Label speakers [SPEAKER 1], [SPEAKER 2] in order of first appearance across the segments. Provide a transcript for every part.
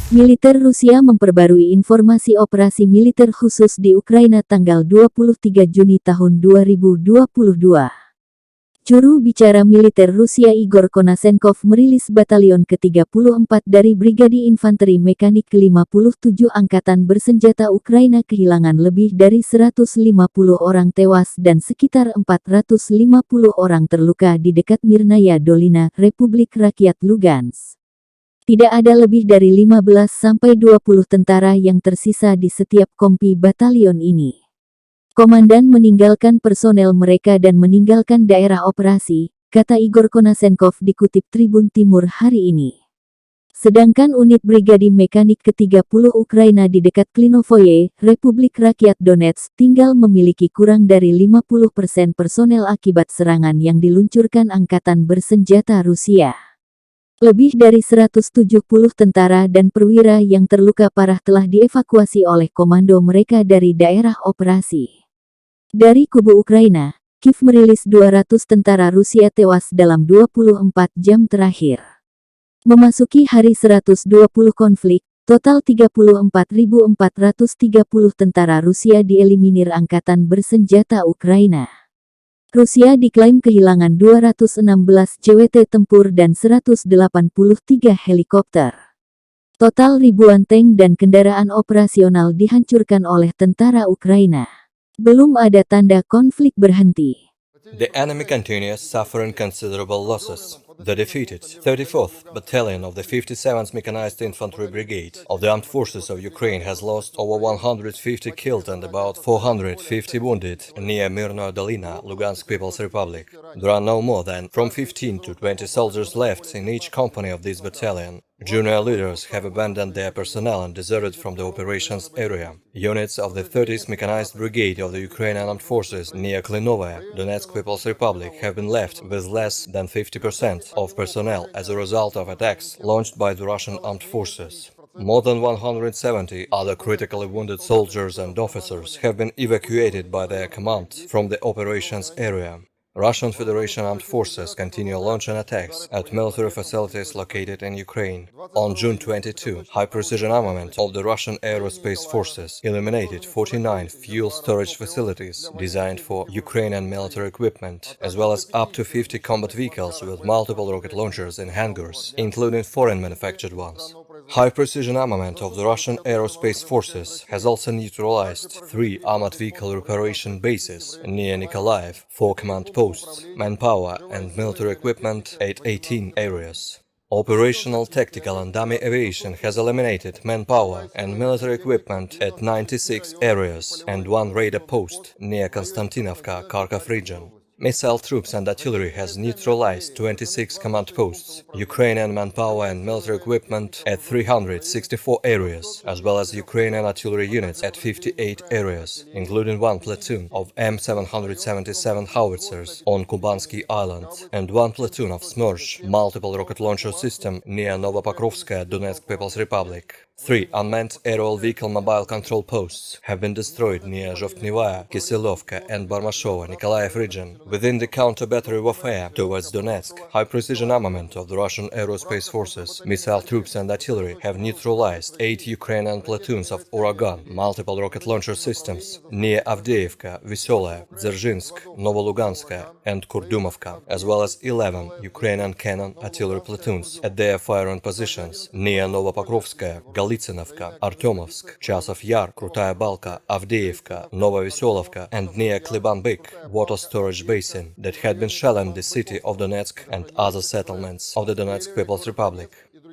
[SPEAKER 1] Militer Rusia memperbarui informasi operasi militer khusus di Ukraina tanggal 23 Juni tahun 2022. Juru bicara militer Rusia Igor Konasenkov merilis Batalion ke-34 dari Brigadi Infanteri Mekanik ke-57 Angkatan Bersenjata Ukraina kehilangan lebih dari 150 orang tewas dan sekitar 450 orang terluka di dekat Mirnaya Dolina, Republik Rakyat Lugansk. Tidak ada lebih dari 15-20 tentara yang tersisa di setiap kompi batalion ini. Komandan meninggalkan personel mereka dan meninggalkan daerah operasi, kata Igor Konasenkov dikutip Tribun Timur hari ini. Sedangkan unit Brigadi Mekanik ke-30 Ukraina di dekat Klinovoye, Republik Rakyat Donetsk, tinggal memiliki kurang dari 50% personel akibat serangan yang diluncurkan Angkatan Bersenjata Rusia. Lebih dari 170 tentara dan perwira yang terluka parah telah dievakuasi oleh komando mereka dari daerah operasi. Dari kubu Ukraina, Kiev merilis 200 tentara Rusia tewas dalam 24 jam terakhir. Memasuki hari 120 konflik, total 34.430 tentara Rusia dieliminir Angkatan Bersenjata Ukraina. Rusia diklaim kehilangan 216 JWT tempur dan 183 helikopter. Total ribuan tank dan kendaraan operasional dihancurkan oleh tentara Ukraina. Belum ada tanda konflik berhenti.
[SPEAKER 2] The enemy continues suffering considerable losses. The defeated 34th Battalion of the 57th Mechanized Infantry Brigade of the Armed Forces of Ukraine has lost over 150 killed and about 450 wounded near Mirnoye Dolina, Lugansk People's Republic. There are no more than from 15 to 20 soldiers left in each company of this battalion. Junior leaders have abandoned their personnel and deserted from the operations area. Units of the 30th Mechanized Brigade of the Ukrainian Armed Forces near Klinovaya, Donetsk People's Republic, have been left with less than 50% of personnel as a result of attacks launched by the Russian armed forces. More than 170 other critically wounded soldiers and officers have been evacuated by their command from the operations area. Russian Federation Armed Forces continue launching attacks at military facilities located in Ukraine. On June 22, high-precision armament of the Russian Aerospace Forces eliminated 49 fuel storage facilities designed for Ukrainian military equipment, as well as up to 50 combat vehicles with multiple rocket launchers in hangars, including foreign-manufactured ones. High-precision armament of the Russian Aerospace Forces has also neutralized 3 armored vehicle reparation bases near Nikolaev, 4 command posts, manpower and military equipment at 18 areas. Operational, tactical and dummy aviation has eliminated manpower and military equipment at 96 areas and 1 radar post near Konstantinovka, Kharkov region. Missile troops and artillery has neutralized 26 command posts, Ukrainian manpower and military equipment at 364 areas, as well as Ukrainian artillery units at 58 areas, including 1 platoon of M777 howitzers on Kubansky Island and 1 platoon of Smerch multiple rocket launcher system near Novopokrovskaya, Donetsk People's Republic. 3 unmanned aerial vehicle mobile control posts have been destroyed near Zhovknevaya, Kisilovka and Barmashovo, Nikolaev region. Within the counter-battery warfare towards Donetsk, high-precision armament of the Russian Aerospace Forces, missile troops and artillery have neutralized 8 Ukrainian platoons of Uragan, multiple rocket launcher systems, near Avdiivka, Veselaya, Dzerzhinsk, Novoluganskaya and Kurdumovka, as well as 11 Ukrainian cannon artillery platoons at their firing positions near Novopokrovskaya, Galicinovka, Artyomovsk, Chasov Yar, Krutaya Balka, Avdiivka, Novoveselovka and near Kliban-Byk water storage basin that had been shelling the city of Donetsk and other settlements of the Donetsk People's Republic.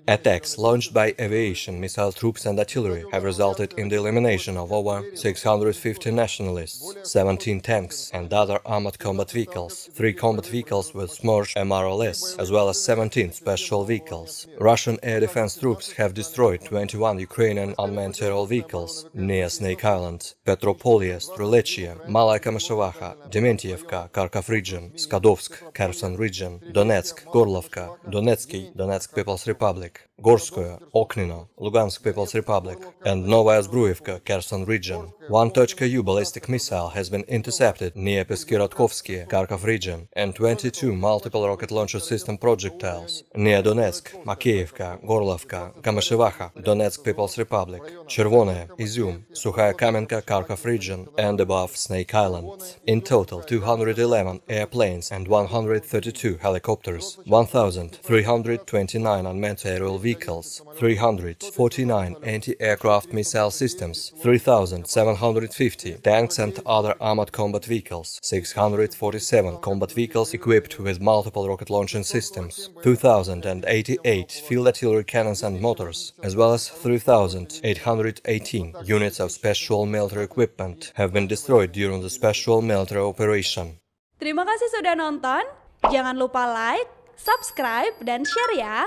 [SPEAKER 2] Attacks launched by aviation, missile troops and artillery have resulted in the elimination of over 650 nationalists, 17 tanks and other armored combat vehicles, 3 combat vehicles with Smerch MRLS, as well as 17 special vehicles. Russian air defense troops have destroyed 21 Ukrainian unmanned aerial vehicles near Snake Island, Petropolye, Strelechye, Malaya Kamyshevacha, Dementievka, Kharkov region, Skadovsk, Kherson region, Donetsk, Gorlovka, Donetsky, Donetsk People's Republic. Republic, Gorskoye, Oknino, Lugansk People's Republic, and Novaya Zbruyevka, Kherson region. One Tochka-U ballistic missile has been intercepted near Peskirodkovsky, Kharkov region, and 22 multiple rocket launcher system projectiles near Donetsk, Makeivka, Gorlovka, Kamyshevacha, Donetsk People's Republic, Chervonaya, Izum, Sukhaya Kamenka, Kharkov region, and above Snake Island. In total, 211 airplanes and 132 helicopters, 1,329 unmanned aerial vehicles, 349 anti-aircraft missile systems, 3,750 tanks and other armored combat vehicles, 647 combat vehicles equipped with multiple rocket launching systems, 2,088 field artillery cannons and motors, as well as 3,818 units of special military equipment have been destroyed during the special military operation.
[SPEAKER 3] Terima kasih sudah nonton. Jangan lupa like, subscribe, dan share ya.